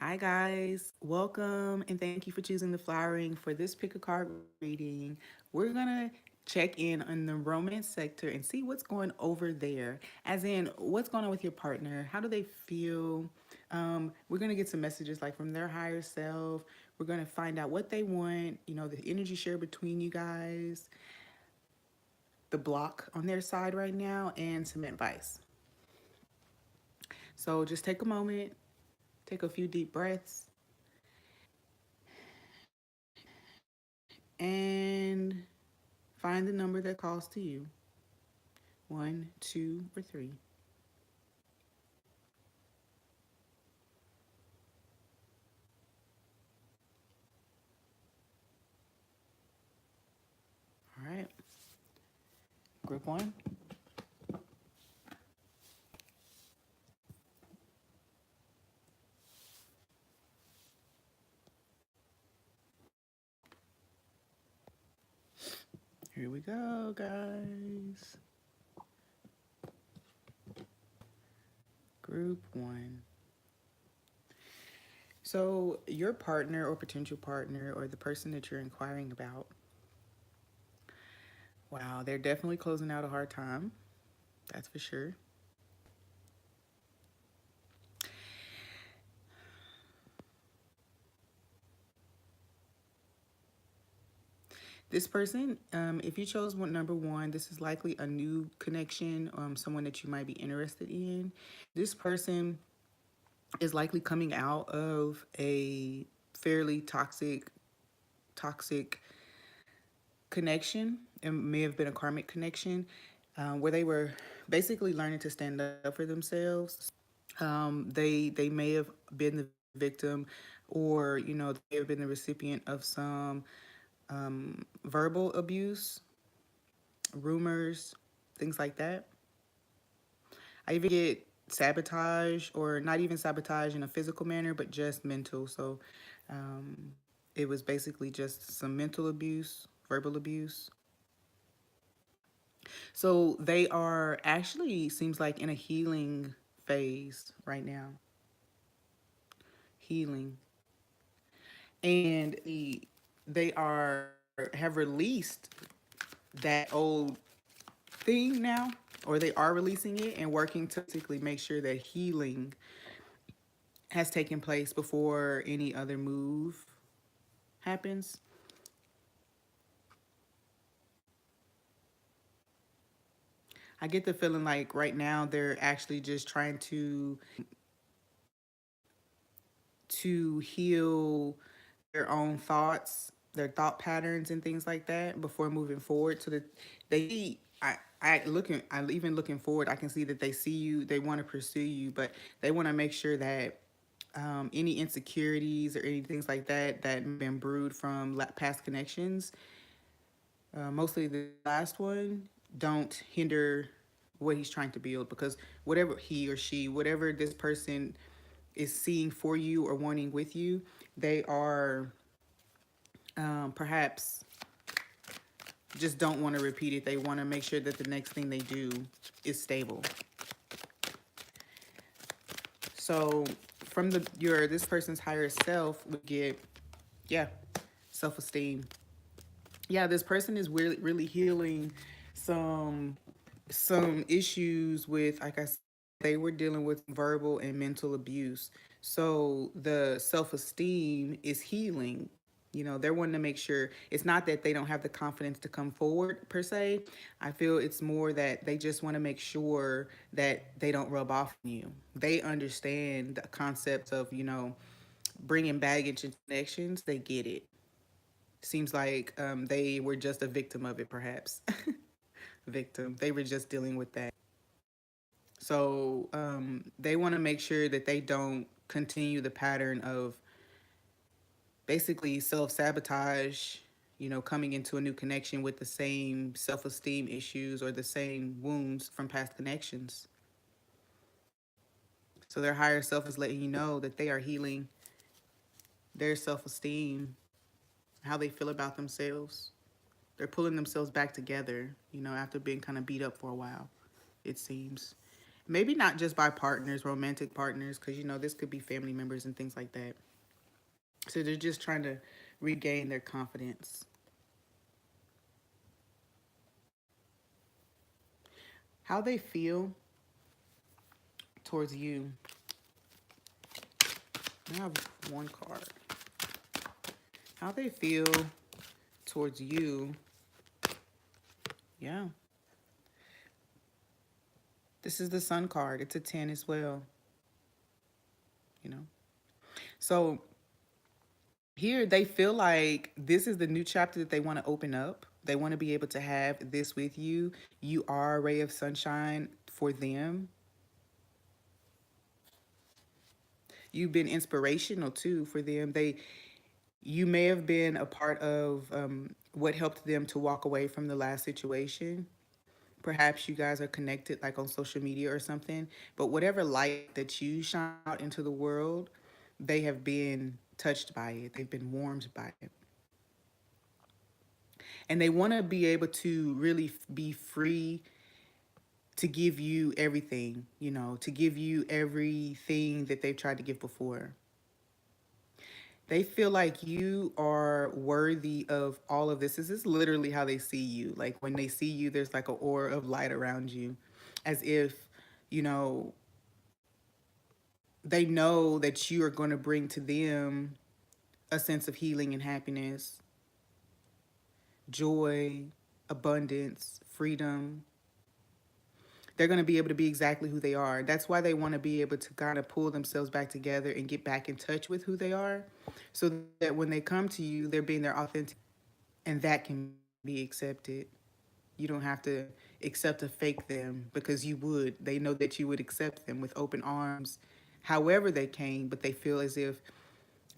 Hi, guys. Welcome and thank you for choosing the flowering for this pick a card reading. We're going to check in on the romance sector and see what's going over there. As in, what's going on with your partner? How do they feel? We're going to get some messages like from their higher self. We're going to find out what they want, the energy share between you guys, the block on their side right now, and some advice. So just take a moment, take a few deep breaths, and find the number that calls to you. One, two, or three. All right. Group one. Here we go, guys. Group one. So, your partner or potential partner or the person that you're inquiring about, wow, they're definitely closing out a hard time. That's for sure. This person, if you chose one, number one, this is likely a new connection, someone that you might be interested in. This person is likely coming out of a fairly toxic connection. It may have been a karmic connection where they were basically learning to stand up for themselves. They may have been the victim, or they have been the recipient of some verbal abuse, rumors, things like that. I even get sabotage, or not even sabotage in a physical manner, but just mental. So um, it was basically just some mental abuse, verbal abuse. So they are actually, seems like, in a healing phase right now. Healing. And they are have released that old thing now, or they are releasing it and working to basically make sure that healing has taken place before any other move happens. I get the feeling like right now they're actually just trying to heal their own thoughts, their thought patterns and things like that before moving forward. So that I even looking forward, I can see that they see you, they want to pursue you, but they want to make sure that any insecurities or any things like that that have been brewed from past connections, mostly the last one, don't hinder what he's trying to build, because whatever he or she, whatever this person is seeing for you or wanting with you, they are perhaps just don't want to repeat it. They want to make sure that the next thing they do is stable. So from your this person's higher self, we get, yeah, self-esteem. Yeah, this person is really healing some some issues with, like I said, they were dealing with verbal and mental abuse. So the self-esteem is healing. They're wanting to make sure it's not that they don't have the confidence to come forward per se. I feel it's more that they just want to make sure that they don't rub off on you. They understand the concept of, bringing baggage and connections. They get it. Seems like they were just a victim of it, perhaps. Victim. They were just dealing with that. So they want to make sure that they don't continue the pattern of basically self sabotage, coming into a new connection with the same self esteem issues or the same wounds from past connections. So their higher self is letting you know that they are healing their self esteem, how they feel about themselves. They're pulling themselves back together, after being kind of beat up for a while, it seems. Maybe not just by partners, romantic partners, because this could be family members and things like that. So they're just trying to regain their confidence. How they feel towards you. I have one card. How they feel towards you. Yeah. This is the Sun card. It's a 10 as well, you know. So here they feel like this is the new chapter that they want to open up. They want to be able to have this with you. You are a ray of sunshine for them. You've been inspirational too for them. You may have been a part of what helped them to walk away from the last situation. Perhaps you guys are connected like on social media or something. But whatever light that you shine out into the world, they have been touched by it. They've been warmed by it. And they want to be able to really be free to give you everything, to give you everything that they've tried to give before. They feel like you are worthy of all of this. This is literally how they see you. Like when they see you, there's like an aura of light around you, as if, you know, they know that you are going to bring to them a sense of healing and happiness, joy, abundance, freedom. They're going to be able to be exactly who they are. That's why they want to be able to kind of pull themselves back together and get back in touch with who they are, so that when they come to you, they're being their authentic, and that can be accepted. You don't have to accept a fake them, because you would. They know that you would accept them with open arms, however they came, but they feel as if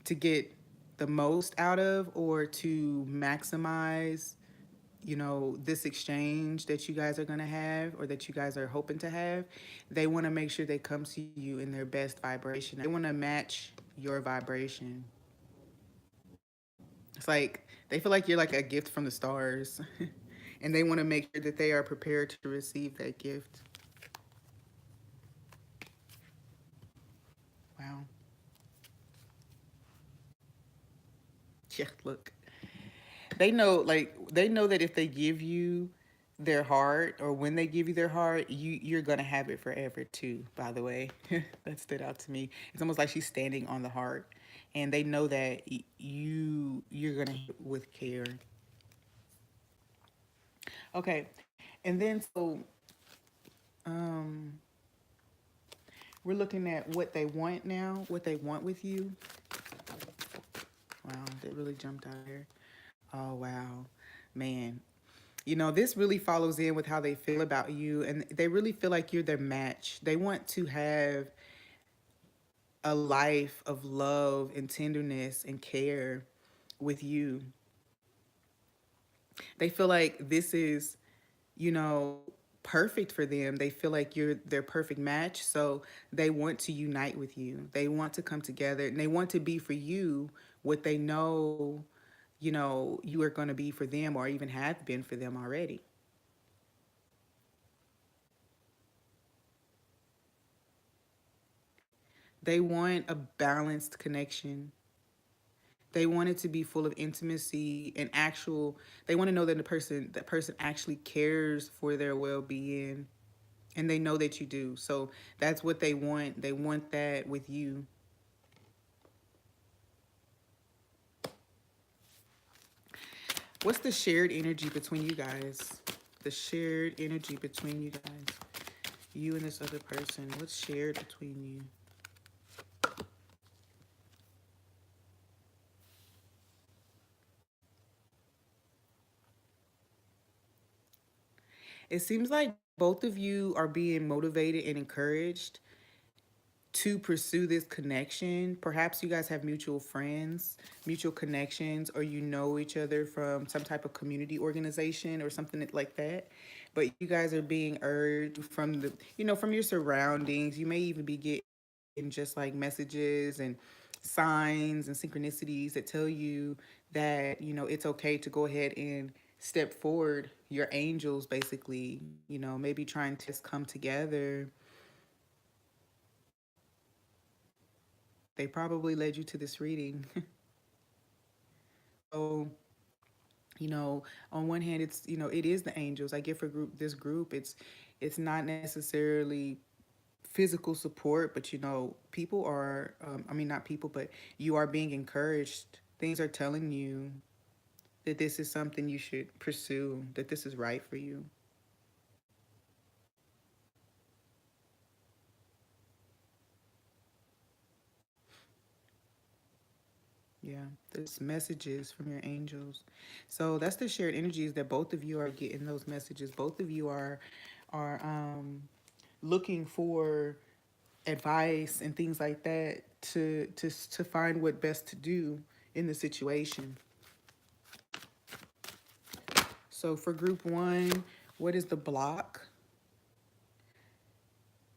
to get the most out of, or to maximize, this exchange that you guys are going to have, or that you guys are hoping to have, they want to make sure they come to you in their best vibration. They want to match your vibration. It's like they feel like you're like a gift from the stars. And they want to make sure that they are prepared to receive that gift. Wow. Yeah, look. They know that if they give you their heart, or when they give you their heart, you're gonna have it forever too, by the way. That stood out to me. It's almost like she's standing on the heart, and they know that you're gonna hit with care. Okay. And then so um we're looking at what they want now, what they want with you. Wow, that really jumped out here. Oh wow. Man, this really follows in with how they feel about you, and they really feel like you're their match. They want to have a life of love and tenderness and care with you. They feel like this is, you know, perfect for them. They feel like you're their perfect match. So they want to unite with you. They want to come together, and they want to be for you what they know, you are going to be for them, or even have been for them already. They want a balanced connection. They want it to be full of intimacy and actual. They want to know that that person actually cares for their well-being, and they know that you do. So that's what they want. They want that with you. What's the shared energy between you guys? The shared energy between you guys. You and this other person. What's shared between you? It seems like both of you are being motivated and encouraged to pursue this connection. Perhaps you guys have mutual friends, mutual connections, or you know each other from some type of community organization or something like that. But you guys are being urged from from your surroundings. You may even be getting just like messages and signs and synchronicities that tell you that, it's okay to go ahead and step forward. Your angels basically, maybe trying to just come together They probably led you to this reading. So, you know, on one hand, it's, you know, it is the angels. I get for this group, it's not necessarily physical support, but you know, people are, I mean, not people, but you are being encouraged. Things are telling you that this is something you should pursue, that this is right for you. Yeah, there's messages from your angels. So that's the shared energies that both of you are getting those messages. Both of you are looking for advice and things like that to find what best to do in the situation. So for group one, what is the block?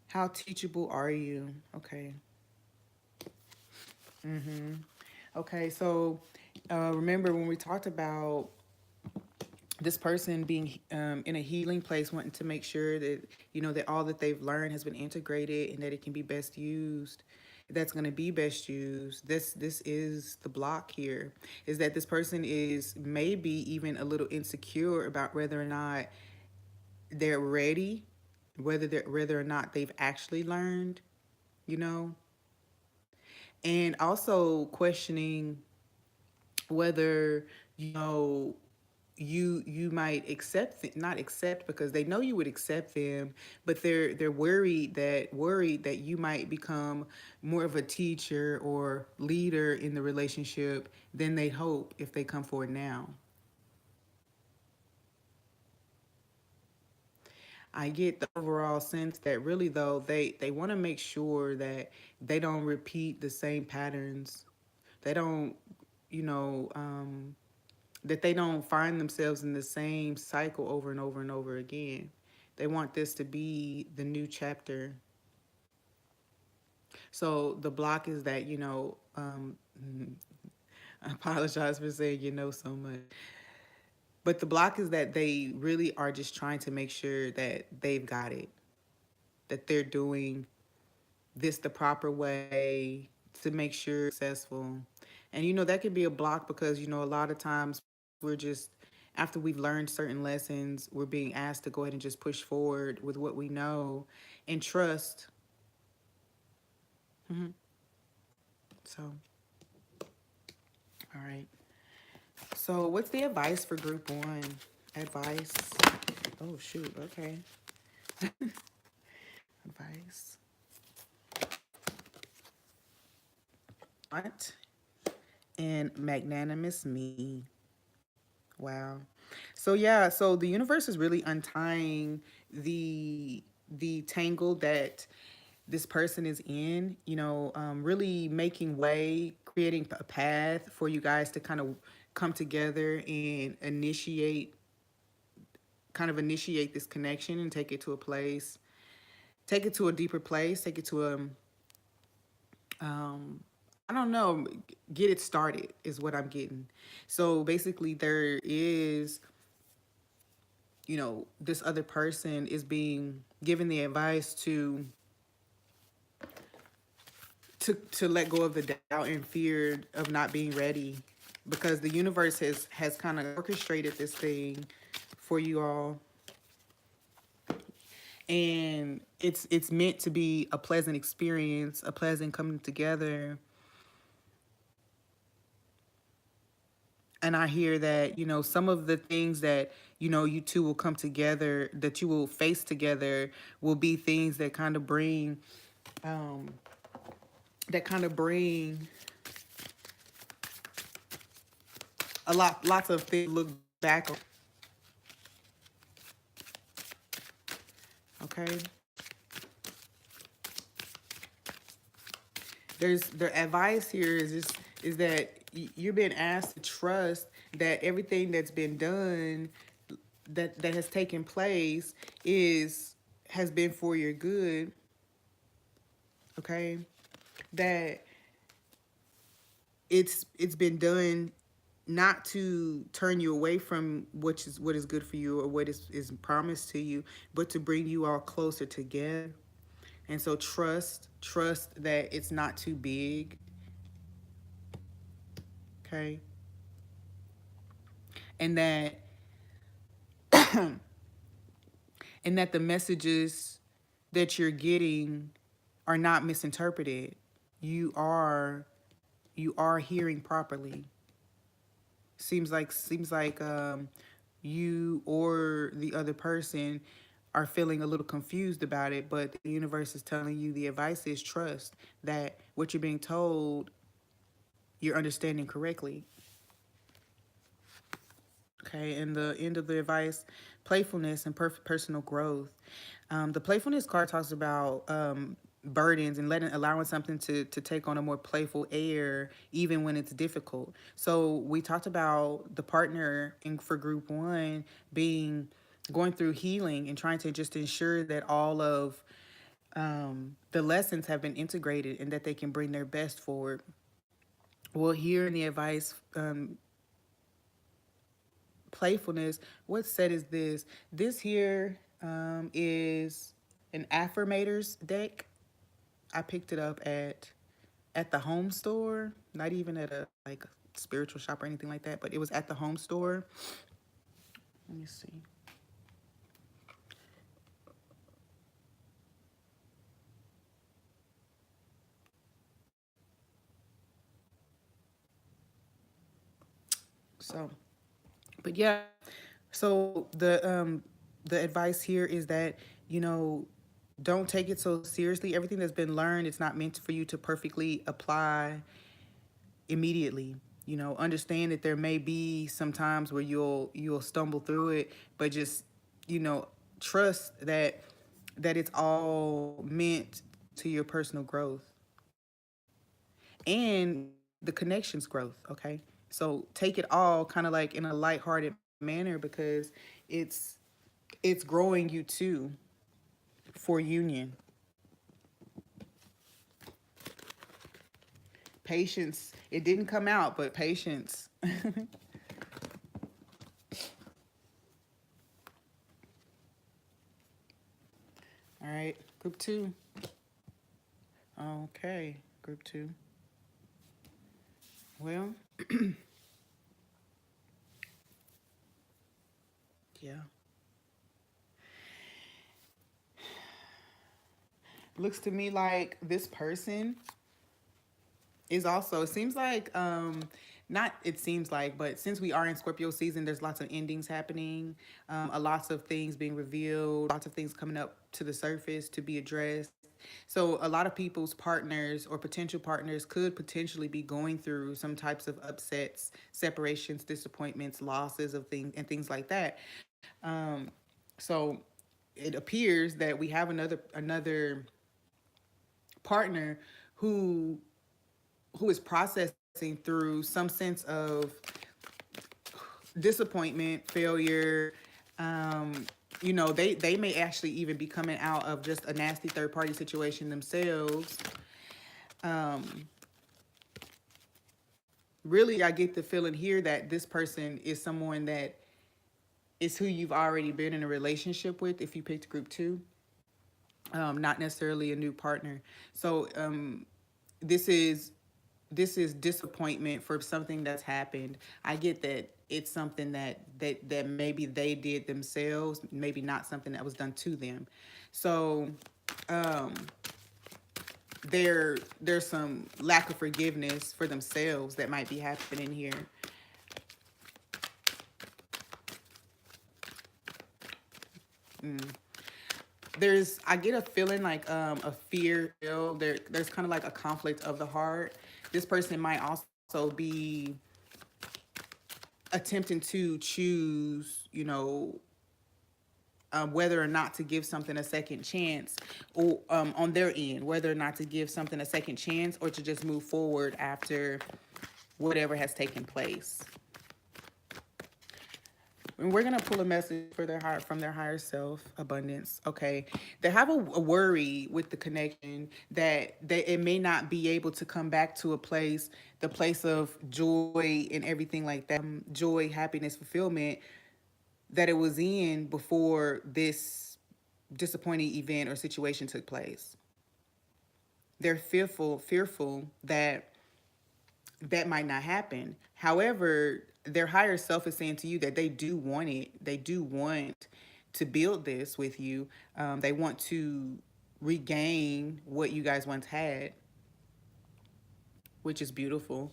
How teachable are you? Okay. Mm-hmm. Okay, so remember when we talked about this person being in a healing place, wanting to make sure that, you know, that all that they've learned has been integrated and that it can be best used, that's going to be best used. This is the block here, is that this person is maybe even a little insecure about whether or not they're ready, whether or not they've actually learned, you know, and also questioning whether, you know, you might not accept, because they know you would accept them, but they're worried that you might become more of a teacher or leader in the relationship than they hope if they come forward now. I get the overall sense that really though they want to make sure that they don't repeat the same patterns. They don't, you know, that they don't find themselves in the same cycle over and over and over again. They want this to be the new chapter. So the block is that, you know, I apologize for saying you know so much. But the block is that they really are just trying to make sure that they've got it, that they're doing this the proper way to make sure it's successful. And you know, that could be a block because, you know, a lot of times we're just, after we've learned certain lessons, we're being asked to go ahead and just push forward with what we know and trust. Hmm. So, all right. So, what's the advice for group one? Advice. Oh, shoot. Okay. Advice. What? And magnanimous me. Wow. So yeah, so the universe is really untying the tangle that this person is in, you know, really making way, creating a path for you guys to kind of come together and initiate this connection and take it to a place, take it to a deeper place, take it to a um I don't know, get it started is what I'm getting. So basically there is, you know, this other person is being given the advice to let go of the doubt and fear of not being ready, because the universe has kind of orchestrated this thing for you all, and it's meant to be a pleasant experience, a pleasant coming together. And I hear that, you know, some of the things that, you know, you two will come together, that you will face together, will be things um that kind of bring lots of things to look back on. Okay. There's the advice here is just is that you're being asked to trust that everything that's been done, that has taken place, is has been for your good. Okay. That it's been done not to turn you away from what is good for you or what is promised to you, but to bring you all closer together. And so trust that it's not too big. Okay. And that and that the messages that you're getting are not misinterpreted. You are you are hearing properly. Seems like you or the other person are feeling a little confused about it, but the universe is telling you the advice is trust that what you're being told you're understanding correctly. Okay, and the end of the advice, playfulness and personal growth. The playfulness card talks about burdens and allowing something to take on a more playful air even when it's difficult. So we talked about the partner for group one being going through healing and trying to just ensure that all of the lessons have been integrated and that they can bring their best forward. Well, here in the advice, playfulness, what set is this? This here is an affirmators deck. I picked it up at the home store, not even at a like spiritual shop or anything like that, but it was at the home store. Let me see. So, but yeah, so the advice here is that, you know, don't take it so seriously. Everything that's been learned, it's not meant for you to perfectly apply immediately. You know, understand that there may be some times where you'll stumble through it, but just, you know, trust that it's all meant to your personal growth and the connections growth. Okay, so take it all kind of like in a lighthearted manner because it's it's growing you too for union. Patience. It didn't come out, but patience. All right, group two. Okay, group two. Well, yeah. Looks to me like this person is also, it seems like, not it seems like, but since we are in Scorpio season, there's lots of endings happening, a lots of things being revealed, lots of things coming up to the surface to be addressed. So a lot of people's partners or potential partners could potentially be going through some types of upsets, separations, disappointments, losses of things and things like that. Um, so it appears that we have another partner who who is processing through some sense of disappointment, failure. Um, you know, they may actually even be coming out of just a nasty third party situation themselves. Um, Really, I get the feeling here that this person is someone that is who you've already been in a relationship with. If you picked group two, not necessarily a new partner. So this is this is disappointment for something that's happened. I get that it's something that maybe they did themselves, maybe not something that was done to them. So um there's some lack of forgiveness for themselves that might be happening here. There's I get a feeling like a fear there's kind of like a conflict of the heart. This person might also be attempting to choose, you know, whether or not to give something a second chance, or on their end, whether or not to give something a second chance or to just move forward after whatever has taken place. And we're gonna pull a message for their heart from their higher self, abundance. Okay, they have a worry with the connection that it may not be able to come back to a place, the place of joy and everything like that, joy, happiness, fulfillment that it was in before this disappointing event or situation took place. They're fearful that that might not happen. However, their higher self is saying to you that they do want it. They do want to build this with you. They want to regain what you guys once had, which is beautiful.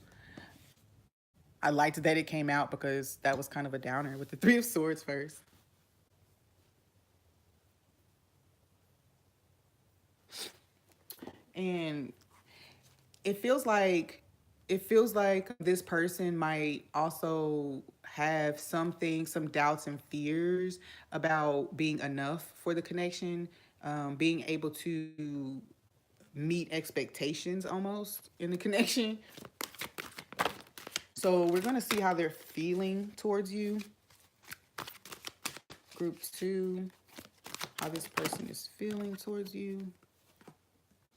I liked that it came out because that was kind of a downer with the Three of Swords first. And it feels like this person might also have something, some doubts and fears about being enough for the connection, being able to meet expectations almost in the connection. So we're going to see how they're feeling towards you. Group two, how this person is feeling towards you.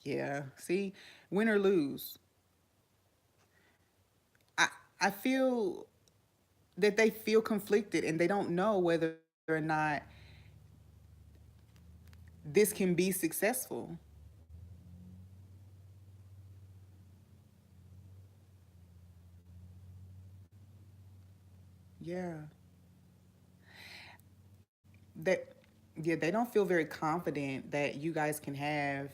Yeah, see, win or lose. I I feel that they feel conflicted and they don't know whether or not this can be successful. Yeah. That yeah, they don't feel very confident that you guys can have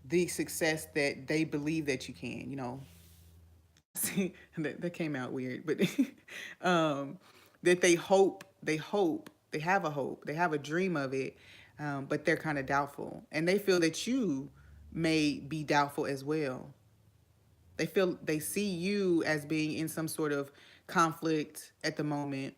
the success that they believe that you can, See, that came out weird, but that they have a hope, they have a dream of it, but they're kind of doubtful, and they feel that you may be doubtful as well. They see you as being in some sort of conflict at the moment.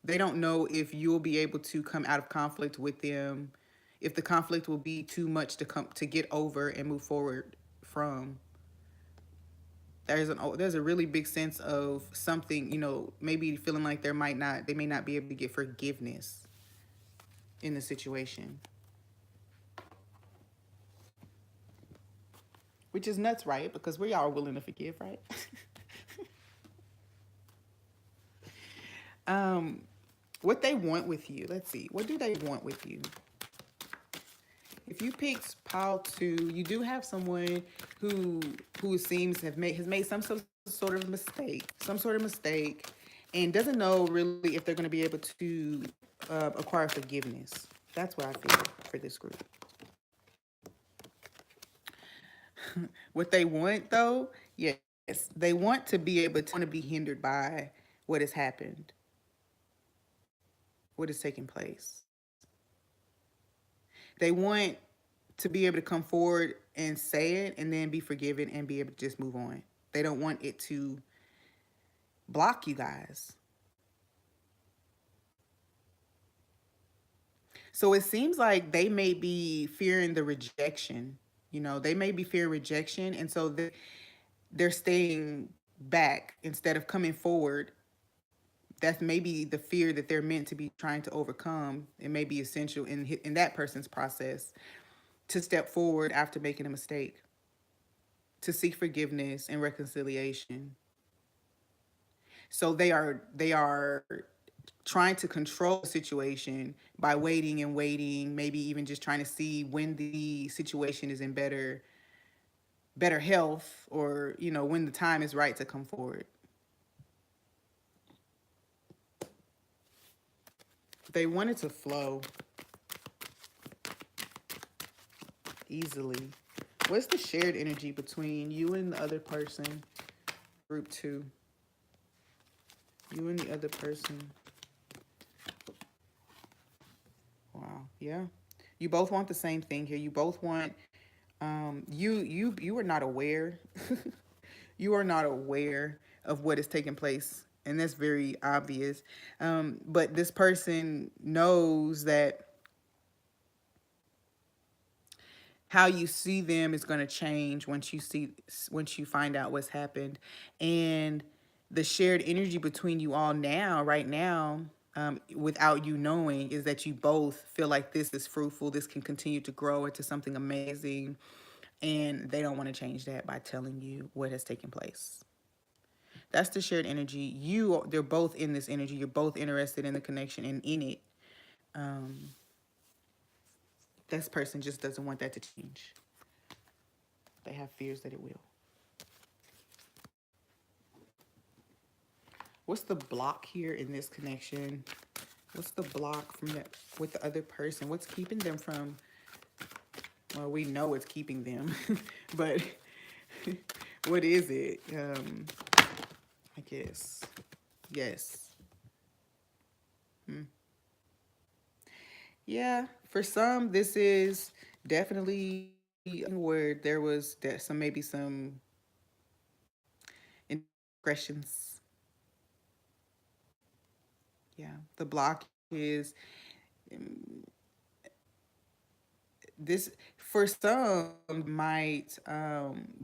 They don't know if you'll be able to come out of conflict with them, if the conflict will be too much to get over and move forward from. There's a really big sense of something, maybe feeling like they may not be able to get forgiveness in the situation, which is nuts, right? Because we are willing to forgive, right? um, what they want with you. Let's see. What do they want with you? If you picked pile two, you do have someone who seems to have made some sort of mistake, and doesn't know really if they're going to be able to acquire forgiveness. That's what I feel for this group. What they want, though, yes, they want to be able to be hindered by what has happened, what has taken place. They want to be able to come forward and say it and then be forgiven and be able to just move on. They don't want it to block you guys. So it seems like they may be fearing the rejection. They may be fearing rejection. And so they're staying back instead of coming forward. That's maybe the fear that they're meant to be trying to overcome. It may be essential in that person's process to step forward after making a mistake, to seek forgiveness and reconciliation. So they are trying to control the situation by waiting and waiting, maybe even just trying to see when the situation is in better health, or when the time is right to come forward. They want it to flow easily. What's the shared energy between you and the other person? Group two. You and the other person. Wow. Yeah. You both want the same thing here. You both want you are not aware. You are not aware of what is taking place, and that's very obvious. But this person knows that how you see them is going to change once you find out what's happened. And the shared energy between you all now, right now, without you knowing, is that you both feel like this is fruitful, this can continue to grow into something amazing, and they don't want to change that by telling you what has taken place. That's the shared energy. They're both in this energy. You're both interested in the connection and in it. um this person just doesn't want that to change. They have fears that it will. What's the block here in this connection? What's the block from that with the other person? What's keeping them from, well, we know it's keeping them, but what is it? I guess. Yes. Hmm. Yeah, for some, this is definitely where there was some maybe some indiscretions. Yeah, the block is this for some might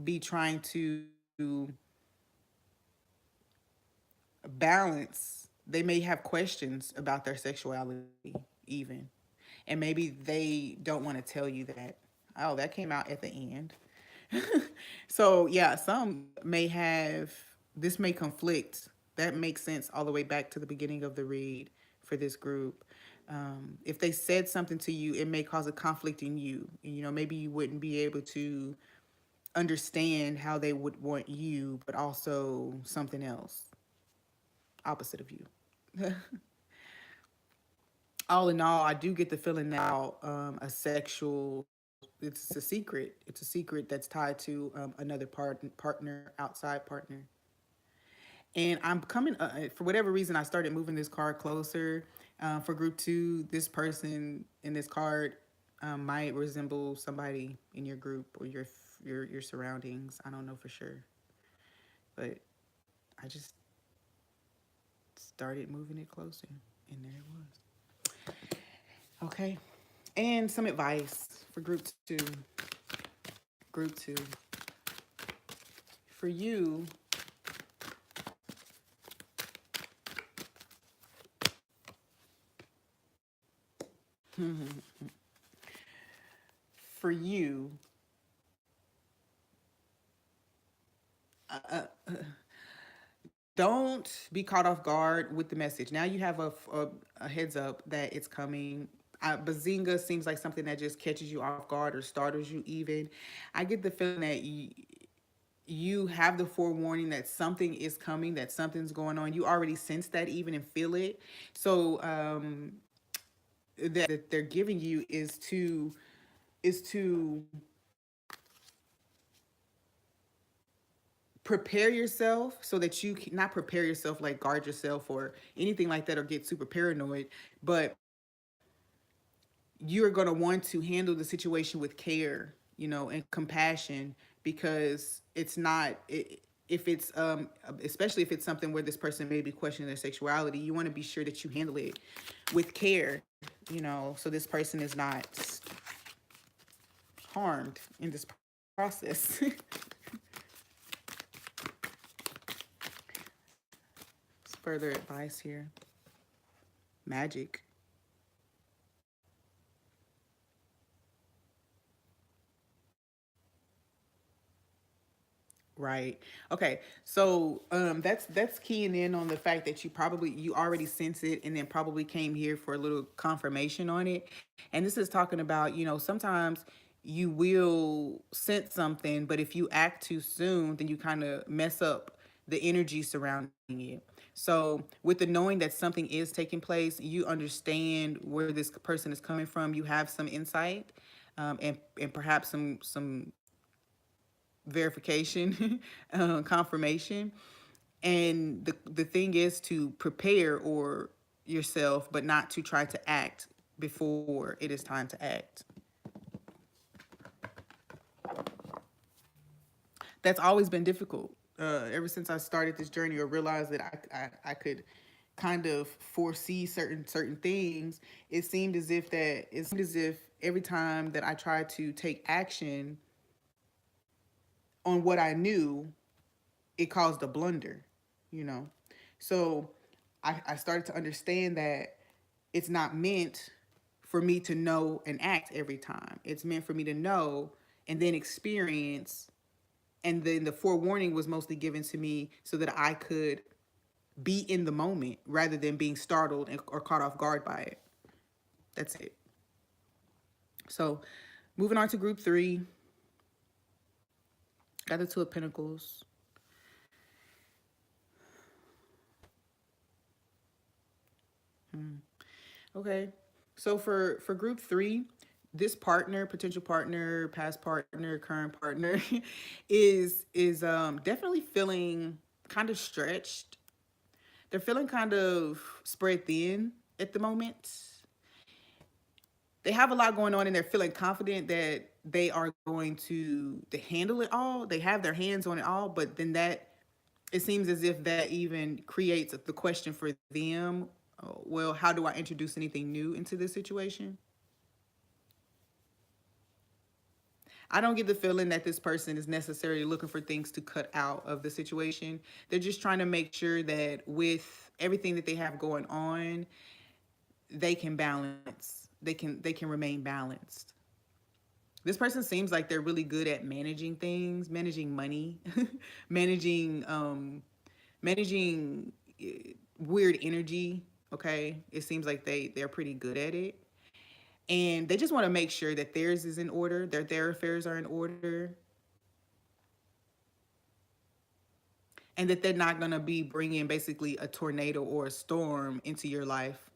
be trying to balance. They may have questions about their sexuality, even. And maybe they don't want to tell you that. Oh, that came out at the end. So, yeah, some may have, this may conflict. That makes sense all the way back to the beginning of the read for this group. If they said something to you, it may cause a conflict in you. You know, maybe you wouldn't be able to understand how they would want you, but also something else opposite of you. All in all, I do get the feeling now a sexual, it's a secret. It's a secret that's tied to another partner, outside partner. And I'm coming, for whatever reason, I started moving this card closer. For group two, this person in this card might resemble somebody in your group or your surroundings. I don't know for sure, but I just started moving it closer, and there it was. Okay, and some advice for group two. Group two, for you, for you, uh, uh, don't be caught off guard with the message. Now you have a heads up that it's coming. Bazinga seems like something that just catches you off guard or startles you even. I get the feeling that you have the forewarning that something is coming, that something's going on. You already sense that even and feel it. So that they're giving you is to prepare yourself so that you can not prepare yourself like guard yourself or anything like that or get super paranoid, but you're going to want to handle the situation with care, and compassion, because it's not if it's especially if it's something where this person may be questioning their sexuality, you want to be sure that you handle it with care, so this person is not harmed in this process. Further advice here. Magic. Right. Okay. So that's keying in on the fact that you already sense it and then probably came here for a little confirmation on it. And this is talking about, sometimes you will sense something, but if you act too soon, then you kind of mess up the energy surrounding it. So with the knowing that something is taking place, you understand where this person is coming from. You have some insight, and perhaps some verification, confirmation. And the thing is to prepare or yourself, but not to try to act before it is time to act. That's always been difficult. Ever since I started this journey or realized that I could kind of foresee certain things, it seemed as if every time that I tried to take action on what I knew, it caused a blunder, you know. So I started to understand that it's not meant for me to know and act every time. It's meant for me to know and then experience. And then the forewarning was mostly given to me so that I could be in the moment rather than being startled or caught off guard by it. That's it. So moving on to group three, got the Two of Pentacles. Okay. So for group three, this partner, potential partner, past partner, current partner, is definitely feeling kind of stretched. They're feeling kind of spread thin at the moment. They have a lot going on and they're feeling confident that they are going to handle it all. They have their hands on it all, but then that it seems as if that even creates the question for them. Well, how do I introduce anything new into this situation? I don't get the feeling that this person is necessarily looking for things to cut out of the situation. They're just trying to make sure that with everything that they have going on, they can balance. They can remain balanced. This person seems like they're really good at managing things, managing money, managing managing weird energy. Okay, it seems like they're pretty good at it, and they just want to make sure that theirs is in order, their affairs are in order, and that they're not going to be bringing basically a tornado or a storm into your life,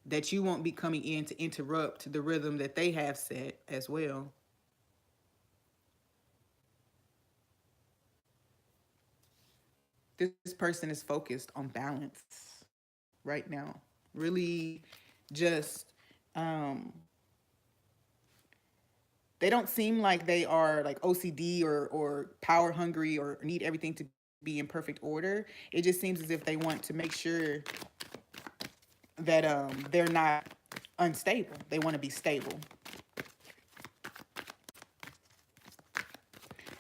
that you won't be coming in to interrupt the rhythm that they have set as well. This person is focused on balance right now. Really just um they don't seem like they are like OCD or power hungry or need everything to be in perfect order. It just seems as if they want to make sure that they're not unstable. They want to be stable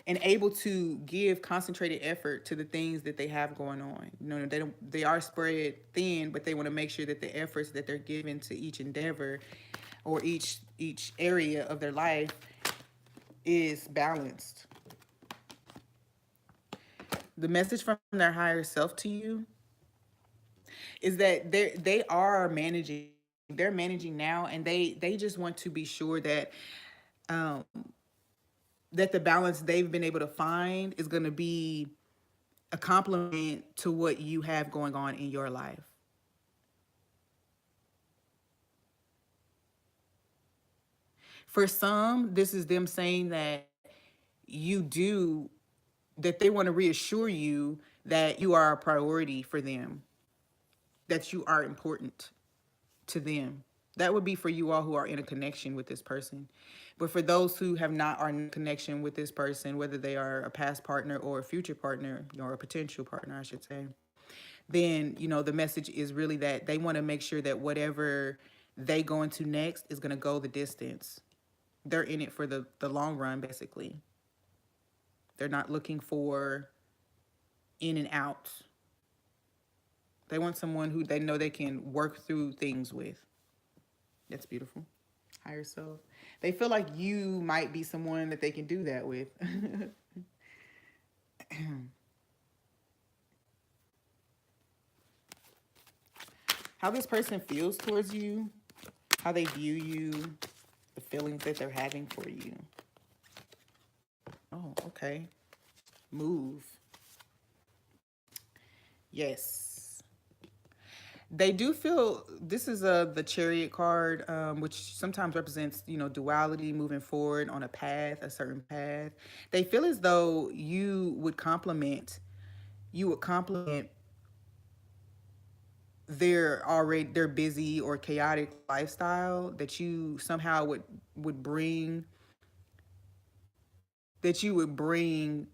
and able to give concentrated effort to the things that they have going on. You know, they are spread thin, but they want to make sure that the efforts that they're giving to each endeavor or each area of their life is balanced. The message from their higher self to you is that they are managing. They're managing now, and they just want to be sure that um, that the balance they've been able to find is going to be a compliment to what you have going on in your life. For some, this is them saying that you do that they want to reassure you that you are a priority for them, that you are important to them. That would be for you all who are in a connection with this person. But for those who have not are in a connection with this person, whether they are a past partner or a future partner, or a potential partner, I should say, then the message is really that they want to make sure that whatever they go into next is going to go the distance. They're in it for the long run, basically. They're not looking for in and out. They want someone who they know they can work through things with. That's beautiful. Higher self. They feel like you might be someone that they can do that with. How this person feels towards you, how they view you, the feelings that they're having for you. Oh, okay. Move. Yes. They do feel this is the Chariot card, which sometimes represents duality, moving forward on a path, a certain path. They feel as though you would complement their busy or chaotic lifestyle, that you somehow would bring that you would bring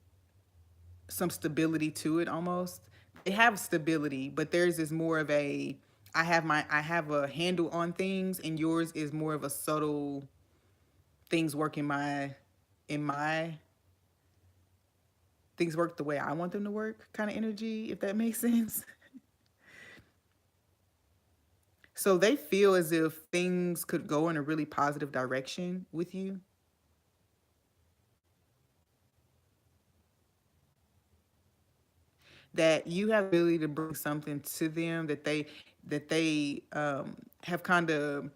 some stability to it. Almost, they have stability, but theirs is more of a I have a handle on things, and yours is more of a subtle things work in my things work the way I want them to work kind of energy, if that makes sense. So they feel as if things could go in a really positive direction with you, that you have the ability to bring something to them that they have kind of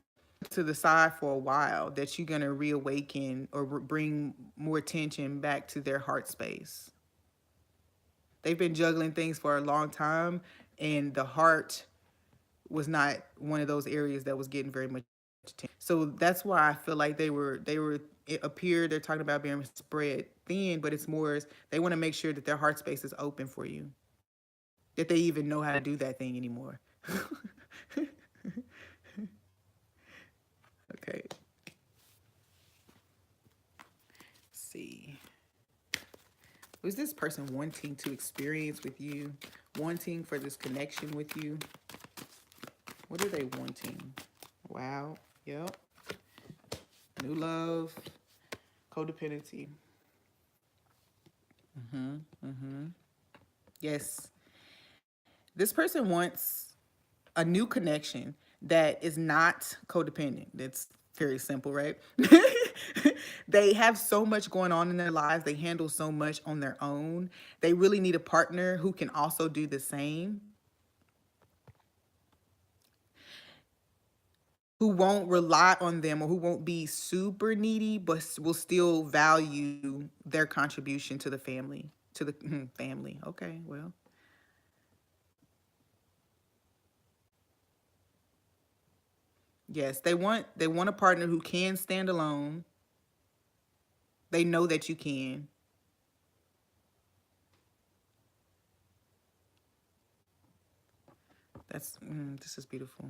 to the side for a while, that you're going to reawaken or bring more attention back to their heart space. They've been juggling things for a long time, and the heart was not one of those areas that was getting very much attention. So that's why I feel like they were it appeared they're talking about being spread thin, but it's more they want to make sure that their heart space is open for you, that they even know how to do that thing anymore. Okay, let's see. Was this person wanting to experience with you, wanting for this connection with you? What are they wanting? Wow. Yep. New love, codependency. Yes. This person wants a new connection that is not codependent. It's very simple, right? They have so much going on in their lives. They handle so much on their own. They really need a partner who can also do the same, who won't rely on them or who won't be super needy, but will still value their contribution to the family. To the family. Okay, well. Yes, they want a partner who can stand alone. They know that you can. This is beautiful.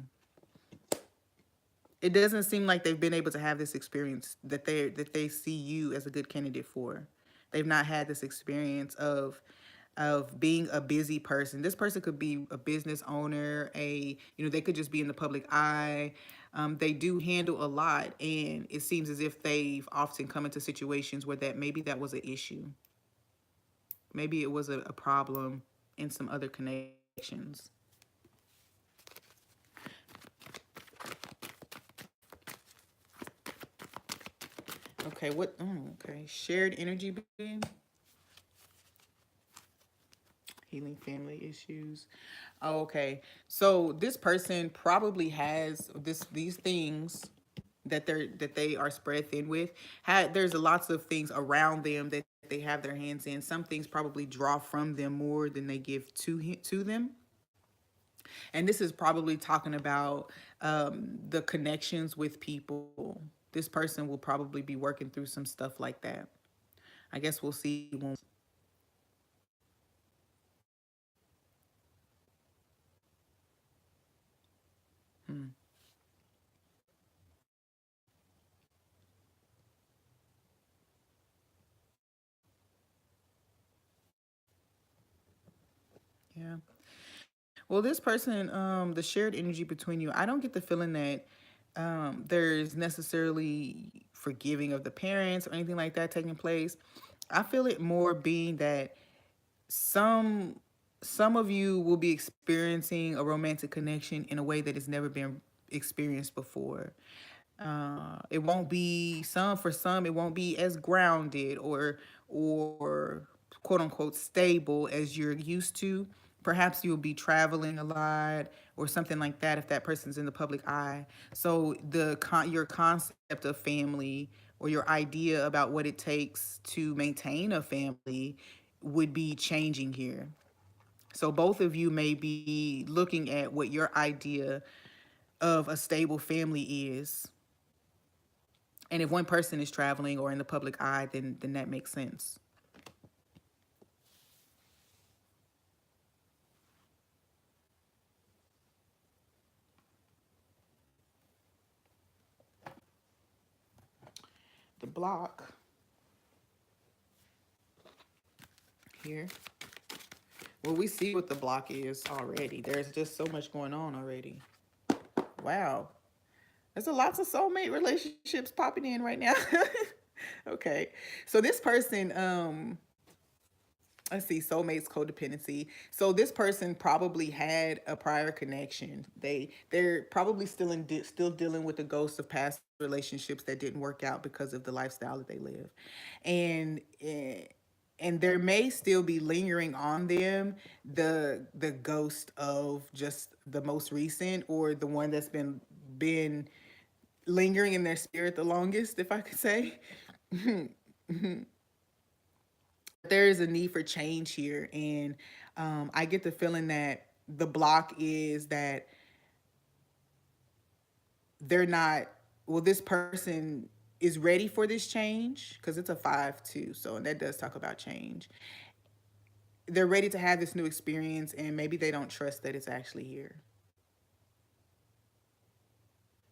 It doesn't seem like they've been able to have this experience that they see you as a good candidate for. They've not had this experience of being a busy person. This person could be a business owner, they could just be in the public eye. They do handle a lot, and it seems as if they've often come into situations where that maybe that was an issue. Maybe it was a problem in some other connections. Okay, what? Oh, okay. Shared energy being healing family issues. Oh, okay. So this person probably has these things that they are spread thin with. There's lots of things around them that they have their hands in. Some things probably draw from them more than they give to them. And this is probably talking about the connections with people. This person will probably be working through some stuff like that. I guess we'll see when. Hmm, yeah. Well, this person, the shared energy between you, I don't get the feeling that there's necessarily forgiving of the parents or anything like that taking place. I feel it more being that some some of you will be experiencing a romantic connection in a way that has never been experienced before. It won't be for some it won't be as grounded or quote unquote stable as you're used to. Perhaps you'll be traveling a lot or something like that if that person's in the public eye. So your concept of family or your idea about what it takes to maintain a family would be changing here. So both of you may be looking at what your idea of a stable family is, and if one person is traveling or in the public eye, then that makes sense. The block here. Well, we see what the block is already. There's just so much going on already. Wow. There's a lots of soulmate relationships popping in right now. Okay. So this person, let's see, soulmates, codependency. So this person probably had a prior connection. They're probably still dealing with the ghosts of past relationships that didn't work out because of the lifestyle that they live, and and there may still be lingering on them the ghost of just the most recent or the one that's been lingering in their spirit the longest, if I could say. There is a need for change here, and I get the feeling that the block is that they're not, well, this person is ready for this change because it's a 5 2. So, and that does talk about change. They're ready to have this new experience, and maybe they don't trust that it's actually here.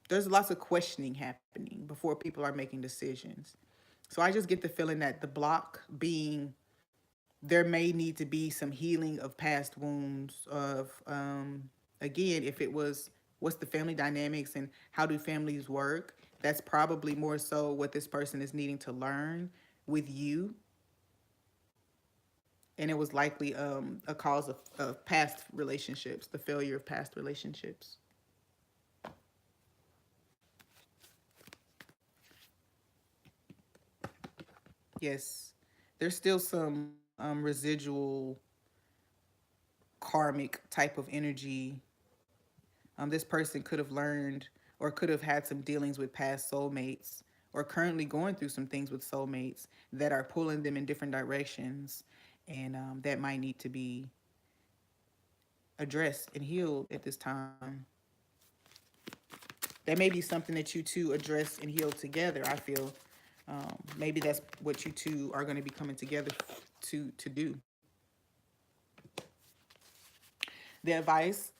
There's lots of questioning happening before people are making decisions. So I just get the feeling that the block being, there may need to be some healing of past wounds of, again, if it was, what's the family dynamics and how do families work, that's probably more so what this person is needing to learn with you. And it was likely a cause of past relationships, the failure of past relationships. Yes, there's still some residual karmic type of energy. This person could have learned or could have had some dealings with past soulmates or currently going through some things with soulmates that are pulling them in different directions. And that might need to be addressed and healed at this time. That may be something that you two address and heal together, I feel. Maybe that's what you two are going to be coming together to do. The advice,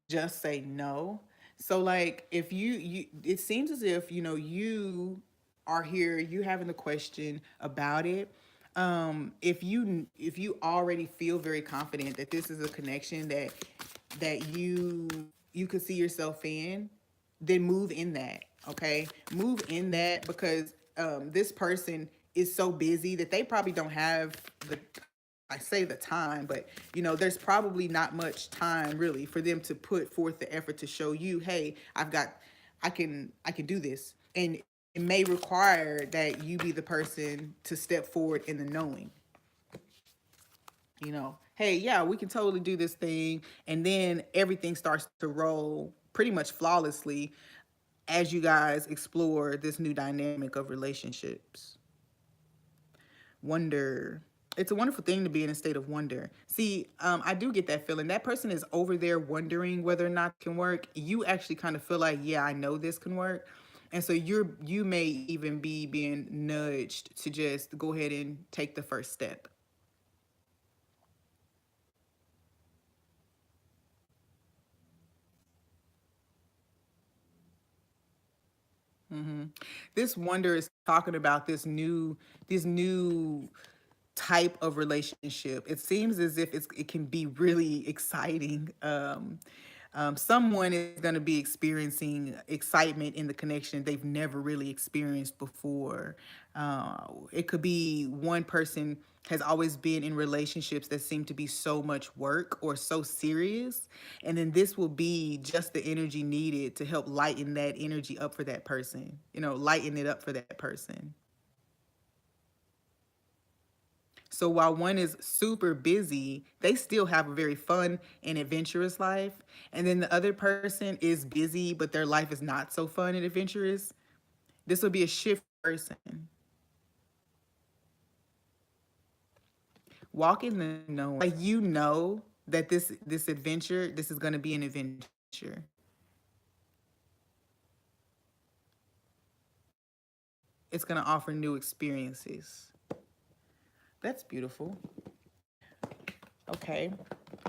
just say no. So like if you it seems as if you are here, you having the question about it. If you already feel very confident that this is a connection that you could see yourself in, then move in that. Okay, move in that because this person is so busy that they probably don't have the, I say the time, but there's probably not much time really for them to put forth the effort to show you, hey, I can do this. And it may require that you be the person to step forward in the knowing. Hey, yeah, we can totally do this thing. And then everything starts to roll pretty much flawlessly as you guys explore this new dynamic of relationships. Wonder. It's a wonderful thing to be in a state of wonder. See, I do get that feeling. That person is over there wondering whether or not it can work. You actually kind of feel like, yeah, I know this can work. And so you may even be being nudged to just go ahead and take the first step. This wonder is talking about this new type of relationship. It seems as if it can be really exciting. Someone is going to be experiencing excitement in the connection they've never really experienced before. It could be one person has always been in relationships that seem to be so much work or so serious. And then this will be just the energy needed to help lighten that energy up for that person, lighten it up for that person. So while one is super busy, they still have a very fun and adventurous life. And then the other person is busy, but their life is not so fun and adventurous. This will be a shift person. Walk in the knowing. Like that this adventure, this is gonna be an adventure. It's gonna offer new experiences. That's beautiful. Okay.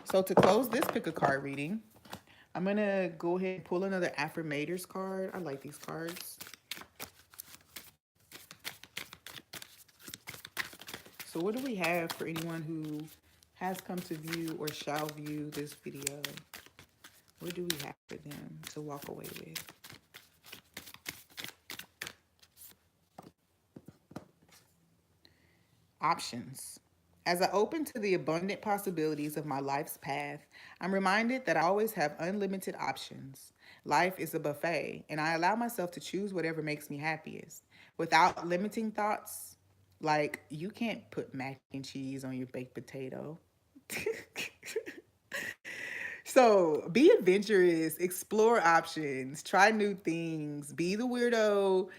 So to close this pick a card reading, I'm gonna go ahead and pull another affirmators card. I like these cards. So what do we have for anyone who has come to view or shall view this video? What do we have for them to walk away with? Options. As I open to the abundant possibilities of my life's path, I'm reminded that I always have unlimited options. Life is a buffet, and I allow myself to choose whatever makes me happiest without limiting thoughts like, you can't put mac and cheese on your baked potato. So be adventurous, explore options, try new things, be the weirdo,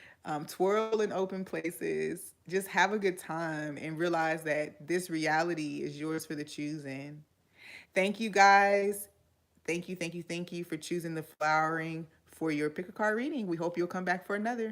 twirl in open places. Just have a good time and realize that this reality is yours for the choosing. Thank you guys. Thank you for choosing the flowering for your pick a card reading. We hope you'll come back for another.